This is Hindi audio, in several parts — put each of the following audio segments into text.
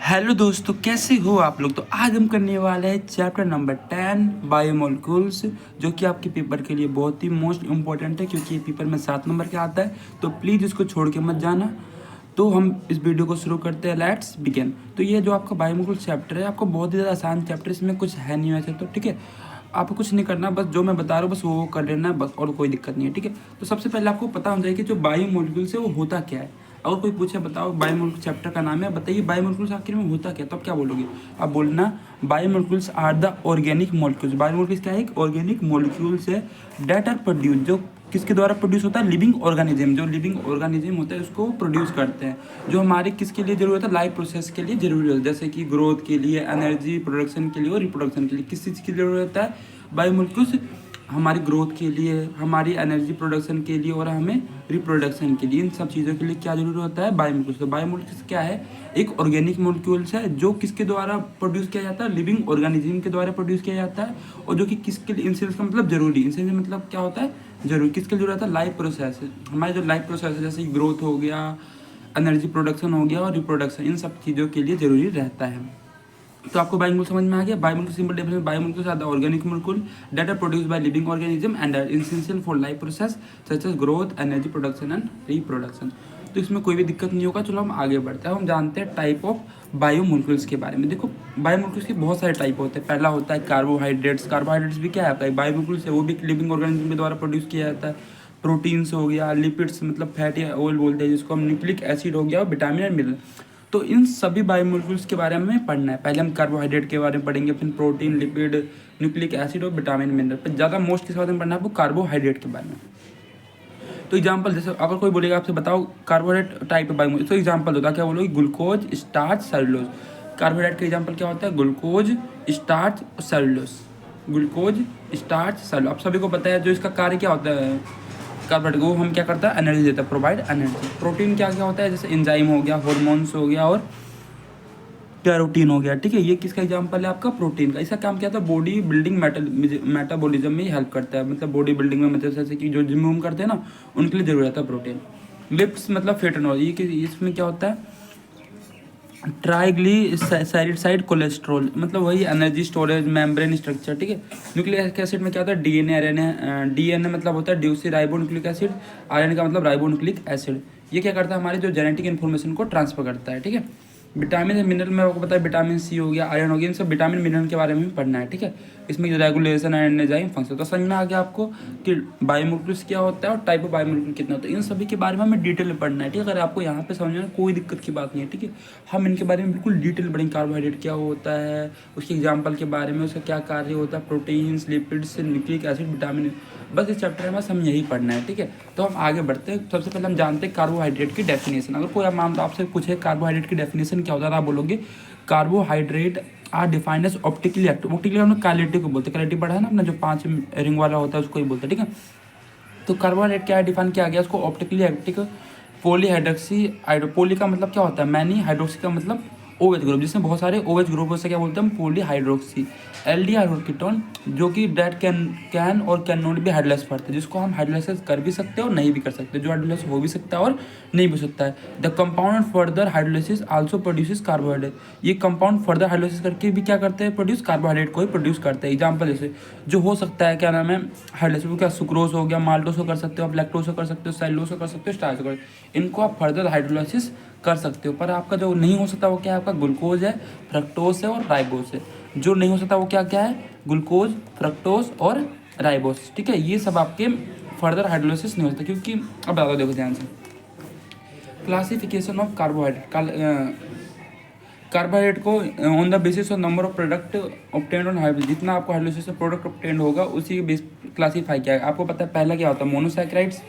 हेलो दोस्तों, कैसे हो आप लोग। तो आज हम करने वाले हैं चैप्टर नंबर 10 बायोमोलिक्यूल्स, जो कि आपके पेपर के लिए बहुत ही मोस्ट इम्पोर्टेंट है, क्योंकि ये पेपर में 7 नंबर का आता है। तो प्लीज़ इसको छोड़ के मत जाना। तो हम इस वीडियो को शुरू करते हैं। Let's begin. तो ये जो आपका बायोमोलिक्यूल्स चैप्टर है, आपको बहुत ही ज़्यादा आसान चैप्टर, इसमें कुछ है नहीं वैसे तो, ठीक है। आपको कुछ नहीं करना, बस जो मैं बता रहा हूँ बस वो कर लेना है बस, और कोई दिक्कत नहीं है, ठीक है। तो सबसे पहले आपको पता होना चाहिए कि जो बायोमोलिक्यूल्स है वो होता क्या है। अगर कोई पूछे बताओ बायोमोलिक्यूल्स चैप्टर का नाम है, बताइए बायोमोलिक्यूल्स आखिर में होता क्या, तब क्या बोलोगे आप। बोलना biomolecules are the organic molecules. Biomolecules क्या है, एक ऑर्गेनिक मॉलिक्यूल्स है डेट आर प्रोड्यूस, जो किसके द्वारा प्रोड्यूस होता है, लिविंग ऑर्गेनिज्म। जो लिविंग ऑर्गेनिज्म होता है उसको प्रोड्यूस करते हैं, जो हमारे किसके लिए जरूरत है, लाइफ प्रोसेस के लिए जरूरी है, जैसे कि ग्रोथ के लिए, एनर्जी प्रोडक्शन के लिए और रिप्रोडक्शन के लिए। किस चीज़ की जरूरत है बायोमोलिक्यूल्स, हमारी ग्रोथ के लिए, हमारी एनर्जी प्रोडक्शन के लिए और हमें रिप्रोडक्शन के लिए, इन सब चीज़ों के लिए क्या जरूरी होता है, बायोमोलिक्यूल्स। तो बायोमोलिक्यूल्स क्या है, एक ऑर्गेनिक मोलिक्यूल्स है जो किसके द्वारा प्रोड्यूस किया जाता है, लिविंग ऑर्गेनिज्म के द्वारा प्रोड्यूस किया जाता है, और जो कि किसके लिए, इंसेंस का मतलब जरूरी, इंसेंस मतलब क्या होता है, जरूरी, किसके लिए जरूरत है, लाइफ प्रोसेस। हमारे जो लाइफ प्रोसेस है, जैसे ग्रोथ हो गया, एनर्जी प्रोडक्शन हो गया और रिप्रोडक्शन, इन सब चीज़ों के लिए जरूरी रहता है। तो आपको बायोमोलिक्यूल समझ में आ गया। Biomolecule simple definition, biomolecules are the organic molecule that are produced by living organism and are essential for life process such as growth, energy production and reproduction. तो इसमें कोई भी दिक्कत नहीं होगा। चलो हम आगे बढ़ते हैं। हम जानते हैं टाइप ऑफ बायोमोलिक्यूल्स के बारे में। देखो बायोमोलिक्यूल्स के बहुत सारे टाइप होते हैं। पहला होता है कार्बोहाइड्रेट्स। कार्बोहाइड्रेट्स भी क्या है, आपका बायोमोलिक्यूल्स है, वो भी लिविंग ऑर्गेनिज्म के द्वारा प्रोड्यूस किया जाता है। प्रोटीन्स हो गया, लिपिड्स मतलब फैटी ऑयल बोलते हैं जिसको हम, न्यूक्लिक एसिड हो गया और विटामिन एंड मिनरल। तो इन सभी बायोमोलिक्यूल्स के बारे में पढ़ना है। पहले हम कार्बोहाइड्रेट के बारे में पढ़ेंगे, फिर प्रोटीन, लिपिड, न्यूक्लिक एसिड और विटामिन मिनरल। पर ज़्यादा मोस्ट किस बारे में पढ़ना है आपको, कार्बोहाइड्रेट के बारे में। तो एग्जांपल, जैसे अगर कोई बोलेगा आपसे बताओ कार्बोहाइड्रेट टाइप है बायोमोलिक्यूल, तो एग्जांपल होता है, क्या बोलोगे, ग्लूकोज, स्टार्च, सेलुलोज। कार्बोहाइड्रेट का एग्जांपल क्या होता है, ग्लूकोज, स्टार्च और सेलुलोज। Glucose, starch, cellulose. आप सभी को पता है जो इसका कार्य क्या होता है, कार्बोहाइड्रेट को हम क्या करता है, एनर्जी देता है, प्रोवाइड एनर्जी। प्रोटीन क्या क्या होता है, जैसे एंजाइम हो गया, हार्मोन्स हो गया और कैरोटीन हो गया, ठीक है। ये किसका एग्जांपल है आपका, प्रोटीन का। इसका काम क्या था, बॉडी बिल्डिंग मेटाबॉलिज्म में हेल्प करता है, मतलब बॉडी बिल्डिंग में, मतलब जैसे कि जो जिम विम करते हैं ना, उनके लिए जरूरत है प्रोटीन। लिप्स मतलब फैट एंड ऑयल, ये इसमें क्या होता है, ट्राइग्लिसराइड कोलेस्ट्रॉल, मतलब वही एनर्जी स्टोरेज, मेम्ब्रेन स्ट्रक्चर, ठीक है। न्यूक्लिक एसिड में क्या होता है, डीएनए, आरएनए। डीएनए मतलब होता है ड्यूसी राइबो न्यूक्लिक एसिड, आरएनए का मतलब राइबो न्यूक्लिक एसिड। ये क्या करता है, हमारी जो जेनेटिक इन्फॉर्मेशन को ट्रांसफर करता है, ठीक है। विटामिन मिनरल में आपको पता है, विटामिन सी हो गया, आयरन हो गया, इन सब विटामिन मिनरल के बारे में भी पढ़ना है, ठीक है। इसमें जो रेगुलेशन एंड एंजाइम फंक्शन, तो समझ में आ गया आपको कि बायोमोलिक्यूल्स क्या होता है और टाइप ऑफ बायोमोलिक्यूल कितना होता है। इन सभी के बारे में हमें डिटेल में पढ़ना है, ठीक है। अगर आपको यहाँ पे समझना है कोई दिक्कत की बात नहीं है, ठीक है। हम इनके बारे में बिल्कुल डिटेल पढ़ेंगे। कार्बोहाइड्रेट क्या होता है, उसके एग्जाम्पल के बारे में, उसका क्या कार्य होता है, proteins, lipids, nucleic acid, vitamin, बस इस चैप्टर में हम यही पढ़ना है, ठीक है। तो हम आगे बढ़ते हैं। सबसे पहले हम जानते हैं कार्बोहाइड्रेट की डेफिनेशन। अगर कोई मामला आपसे पूछे कार्बोहाइड्रेट की डेफिनेशन क्या होता है, आप बोलोगे carbohydrate are defined as optically active. Optically हम कैलिटी को बोलते हैं, कैलिटी पढ़ा है ना अपना, जो 5 रिंग वाला होता है उसको ही बोलते हैं, ठीक है। तो कार्बोहाइड्रेट क्या है, डिफाइन किया गया उसको, ऑप्टिकली एक्टिव पॉलीहाइड्रोक्सी। पोली का मतलब क्या होता है, मैनी, हाइड्रोक्सी का मतलब ओएच ग्रुप, जिसमें बहुत सारे ओएच ग्रुप से क्या बोलते हैं हम, पॉलीहाइड्रोक्सी। एल्डिहाइड कीटोन, जो कि डेट कैन और कैन नॉट बी हाइड्रोलाइज पढ़ते हैं, जिसको हम हाइड्रोलाइज कर भी सकते हैं और नहीं भी कर सकते, जो हाइड्रोलाइज हो भी सकता है और नहीं भी हो सकता है। The compound further hydrolysis also produces carbohydrate. ये कंपाउंड फर्दर हाइड्रोलाइसिस करके भी क्या करते हैं, प्रोड्यूस कार्बोहाइड्रेट को ही प्रोड्यूस करते हैं। एग्जाम्पल जैसे जो हो सकता है, क्या नाम है, हाइड्रोलाइसिस, क्या सुक्रोज हो गया, माल्टोस को कर सकते हो आप, लैक्टोज को कर सकते हो, सेलुलोज को कर सकते हो, स्टार्च को कर, इनको आप फर्दर हाइड्रोलाइसिस कर सकते हो। पर आपका जो नहीं हो सकता वो क्या है, आपका ग्लूकोज है, फ्रक्टोज है और राइबोस है। जो नहीं हो सकता वो क्या क्या है, ग्लूकोज, फ्रक्टोज और राइबोस, ठीक है। ये सब आपके फर्दर हाइड्रोलाइसिस नहीं हो सकता, क्योंकि अब बता दो, देखो ध्यान से, क्लासिफिकेशन ऑफ कार्बोहाइड्रेट। कार्बोहाइड्रेट को on the basis of number of product obtained on hydrolysis, जितना आपको हाइड्रोलाइसिस से प्रोडक्ट ऑब्टेन्ड होगा उसी के बेस क्लासीफाई किया है। आपको पता है पहला क्या होता है, मोनोसैकेराइड्स,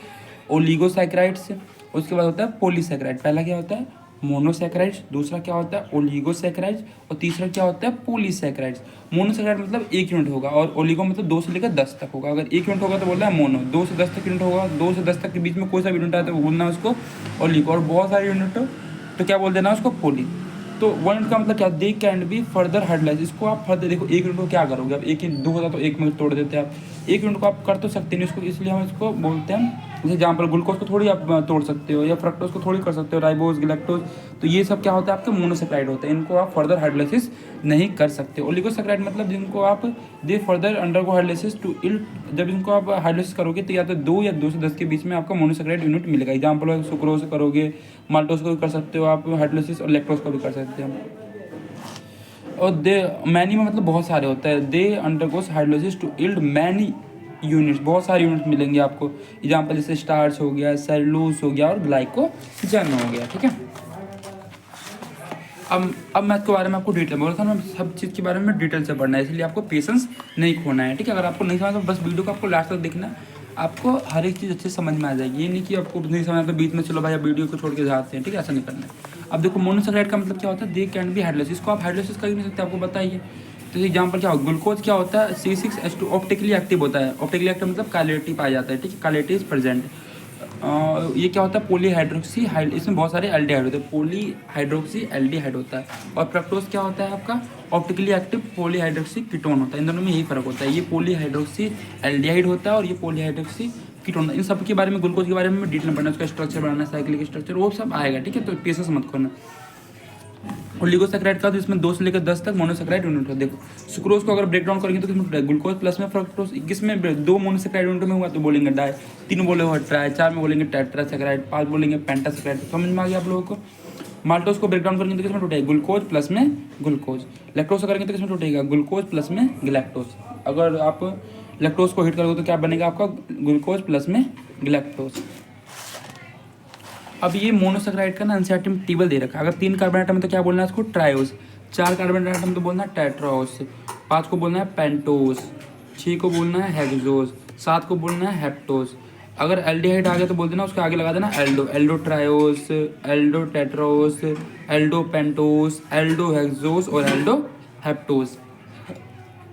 ओलिगोसैकेराइड्स, उसके बाद होता है पॉलीसैकेराइड। पहला क्या होता है, मोनोसैकेराइड्स, दूसरा क्या होता है, ओलिगोसैकेराइड्स, और तीसरा क्या होता है, पॉलीसैकेराइड्स। मोनोसैकेराइड मतलब 1 यूनिट होगा, और ओलिगो मतलब 2 से लेकर 10 तक होगा। अगर 1 यूनिट होगा तो बोल रहा है मोनो, 2 से 10 तक यूनिट होगा, 2 से 10 तक के बीच में कोई सा यूनिट आता है वो बोलना है उसको ओलिगो, और बहुत सारे यूनिट हो तो क्या बोल देना उसको पॉली। तो 1 यूनिट का मतलब क्या, they can be further hydrolyse. इसको आप फर्दर देखो, 1 यूनिट को क्या करोगे आप, 1 2 होता तो 1 में तोड़ देते हैं आप, 1 यूनिट को आप कर तो सकते नहीं इसको, इसलिए हम इसको बोलते हैं जैसे एग्जाम्पल ग्लूकोज को थोड़ी आप तोड़ सकते हो, या फ्रक्टोज को थोड़ी कर सकते हो, राइबोज, गैलेक्टोज। तो ये सब क्या होता है आपके मोनोसेक्राइड होते हैं, इनको आप फर्दर हाइड्रोलाइसिस नहीं कर सकते। ओलिगोसेक्राइड मतलब जिनको आप they further undergo hydrolysis to yield, जब इनको आप हाइड्रोलाइसिस करोगे तो या तो 2 या 2 से 10 के बीच में आपका मोनोसेक्राइड यूनिट मिलेगा। एग्जाम्पल सुक्रोज करोगे, माल्टोज को भी कर सकते हो आप हाइड्रोलाइसिस, और लैक्टोज को भी कर सकते हो। और दे मैनी में मतलब बहुत सारे होता है, they undergoes hydrolysis to yield many units, बहुत सारे यूनिट मिलेंगे आपको। एग्जाम्पल जैसे स्टार्च हो गया, सेलुलोज हो गया और ग्लाइकोजन हो गया, ठीक है। अब मैं इसके बारे में आपको डिटेल बोल रहा था, मैं सब चीज़ के बारे में डिटेल से पढ़ना है, इसलिए आपको पेशेंस नहीं खोना है, ठीक है। अगर आपको नहीं समझ तो बस वीडियो को आपको लास्ट तक देखना है, आपको हर एक चीज़ अच्छे से समझ में आ जाएगी। ये नहीं कि आपको नहीं समझ तो बीच में चलो भाई वीडियो को छोड़ के जाते हैं, ठीक है, ऐसा नहीं करना है। अब देखो मोनोसेक्राइड का मतलब क्या होता है, दे कैन बी हाइड्रोलाइसिस, को आप हाइड्रोलाइसिस कर ही नहीं सकते, आपको बताइए। तो एग्जाम्पल क्या हो, ग्लूकोज क्या होता है, C6H2 ऑप्टिकली एक्टिव होता है। ऑप्टिकली एक्टिव मतलब कालेटी पाया जाता है, ठीक है, कालेटी इज प्रेजेंट। ये क्या होता है, पॉलीहाइड्रोक्सी हाइड, इसमें बहुत सारे एल्डिहाइड होते हैं, पॉलीहाइड्रोक्सी एल्डिहाइड होता है। और फ्रक्टोज क्या होता है आपका, ऑप्टिकली एक्टिव पॉलीहाइड्रोक्सी कीटोन होता है। इन दोनों में यही फर्क होता है, ये पॉलीहाइड्रोक्सी एल्डिहाइड होता है और ये पॉलीहाइड्रोक्सी कीटोन। इन सब के बारे में, ग्लूकोज के बारे में डिटेल पढ़ना, उसका स्ट्रक्चर बनाना, साइक्लिक स्ट्रक्चर, वो सब आएगा, ठीक है। तो पेशेंस मत करना। ओलिगोसेक्राइड का तो इसमें 2 से लेकर 10 तक मोनोसेक्राइड यूनिट है। देखो सुक्रोज को अगर ब्रेक डाउन करेंगे तो किसमें, ग्लूकोज प्लस में फ्रक्टोज, किसमें 2 मोनोसेक्राइड यूनिट में हुआ तो बोलेंगे डाई, 3 बोले हुआ ट्राई, 4 में बोलेंगे टेट्रासेक्राइड, 5 बोलेंगे पेंटासेक्राइड। समझ में आ गया आप लोगों को। माल्टोज को ब्रेक डाउन करेंगे तो किसमें टूटेगा, ग्लूकोज प्लस में ग्लूकोज। लैक्टोज करेंगे तो किसमें टूटेगा, ग्लूकोज प्लस में गैलेक्टोज। अगर आप लैक्टोज को हीट करोगे तो क्या बनेगा आपका, ग्लूकोज प्लस में गैलेक्टोज। अब ये मोनोसेक्राइड का ना एनसीईआरटी में टेबल दे रखा है। अगर 3 कार्बन आइटम है तो क्या बोलना है इसको, ट्रायोस। 4 कार्बन आइटम तो बोलना है टेट्राओस। 5 को बोलना है पेंटोस। 6 को बोलना है हेक्सोस। 7 को बोलना है हेप्टोस। अगर एल्डिहाइड आ गया तो बोल देना, उसके आगे लगा देना Aldo, Aldo triose, Aldo Tedros, Aldo pentose, Aldo hexose और एल्डो हेप्टोस।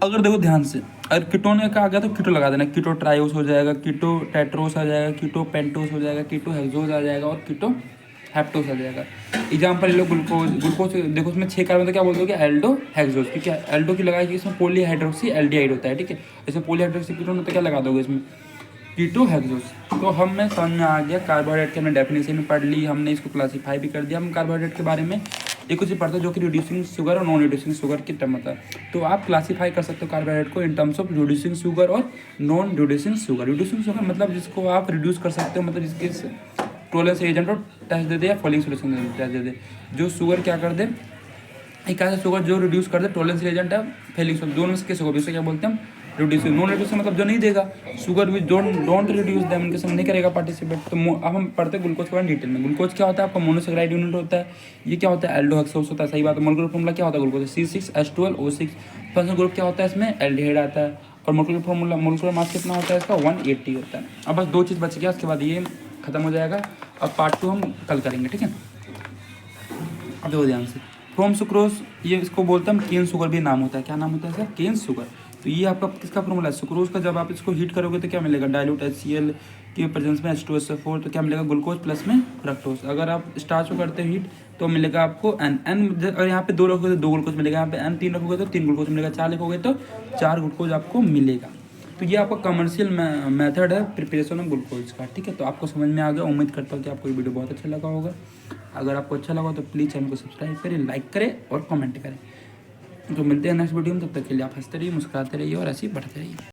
अगर देखो ध्यान से, अगर कीटोन का आ गया तो कीटो लगा देना, कीटो ट्रायोस हो जाएगा, कीटो टेट्रोस आ जाएगा, कीटो पेंटोस हो जाएगा, कीटो हेक्सोस आ जाएगा और कीटो हेप्टोस आ जाएगा। एग्जाम्पल ले लो ग्लूकोज, ग्लूकोज देखो उसमें 6 कार्बन तो क्या बोल दोगे, एल्डो हेक्सोस, क्योंकि एल्डो की लगाएगी इसमें पॉलीहाइड्रोक्सी एल्डिहाइड होता है, ठीक है। इसमें पॉलीहाइड्रोक्सी कीटोन होता है, क्या लगा दोगे इसमें, कीटो हेक्सोस। तो हमें समझ में आ गया, कार्बोहाइड्रेट की हमने डेफिनेशन पढ़ ली, हमने इसको क्लासीफाई भी कर दिया। हम कार्बोहाइड्रेट के बारे में एक कुछ पढ़ता है जो कि रिड्यूसिंग शुगर और नॉन रिड्यूसिंग शुगर की टर्म होता है। तो आप क्लासीफाई कर सकते हो कार्बोहाइड्रेट को in terms of reducing sugar और non reducing sugar. Reducing sugar मतलब जिसको आप रिड्यूस कर सकते हो, मतलब जिसके टोलेंस एजेंट और टेस्ट दे दे या फॉलिंग सोल्यूशन टेस्ट दे दे। जो शुगर क्या कर दे, एक ऐसा शुगर जो रिड्यूस कर दे, टोलेंस एजेंट है, फेलिंग सोल्यूशन, दोनों में शुगर, इससे क्या बोलते हैं हम, रिड्यूसिंग। नॉन रिड्यूसिंग मतलब जो नहीं देगा, sugar which don't reduce them, उनके संग नहीं करेगा पार्टिसिपेट। तो अब हम पढ़ते हैं ग्लूकोज के बारे में डिटेल में। ग्लूकोज क्या होता है आपका, मोनोसेक्राइड यूनिट होता है। ये क्या होता है, एल्डो हेक्सोस होता है, सही बात है। मोलेकुलर फॉर्मूला क्या होता है ग्लूकोज, C6H12O6। फंक्शनल ग्रुप क्या होता है इसमें, एल्डिहाइड आता है। और मोलेकुलर फॉर्मूला, मोलेकुलर मास कितना होता है इसका, 180 होता है। अब बस 2 चीज़ बच गया, उसके बाद ये खत्म हो जाएगा। अब पार्ट 2 हम कल करेंगे, ठीक है। अब देखो ध्यान से, फ्रॉम सुक्रोज, ये इसको बोलते हैं हम केन शुगर भी नाम होता है। क्या नाम होता है इसका, केन शुगर। तो ये आपका किसका फॉर्मूला है, सुक्रोज का। जब आप इसको हीट करोगे तो क्या मिलेगा, डाइल्यूट HCl के प्रेजेंस में H2SO4, तो क्या मिलेगा, ग्लूकोज प्लस में फ्रक्टोज। अगर आप स्टार्च को करते हो हीट तो मिलेगा आपको N। अगर यहाँ पे 2 रखोगे तो 2 ग्लूकोज मिलेगा, यहाँ पे N 3 रखोगे तो 3 ग्लूकोज मिलेगा, 4 लिखोगे तो 4 ग्लूकोज आपको मिलेगा। तो ये आपका कमर्शियल मेथड है प्रिपरेशन ऑफ ग्लूकोज का, ठीक है। तो आपको समझ में आ गया, उम्मीद करता हूँ कि आपको ये वीडियो बहुत अच्छा लगा होगा। अगर आपको अच्छा लगा तो प्लीज़ चैनल को सब्सक्राइब करें, लाइक करें और कमेंट करें। तो मिलते हैं नेक्स्ट वीडियो में, तब तक के लिए आप हंसते रहिए, मुस्कुराते रहिए और ऐसे ही बढ़ते रहिए।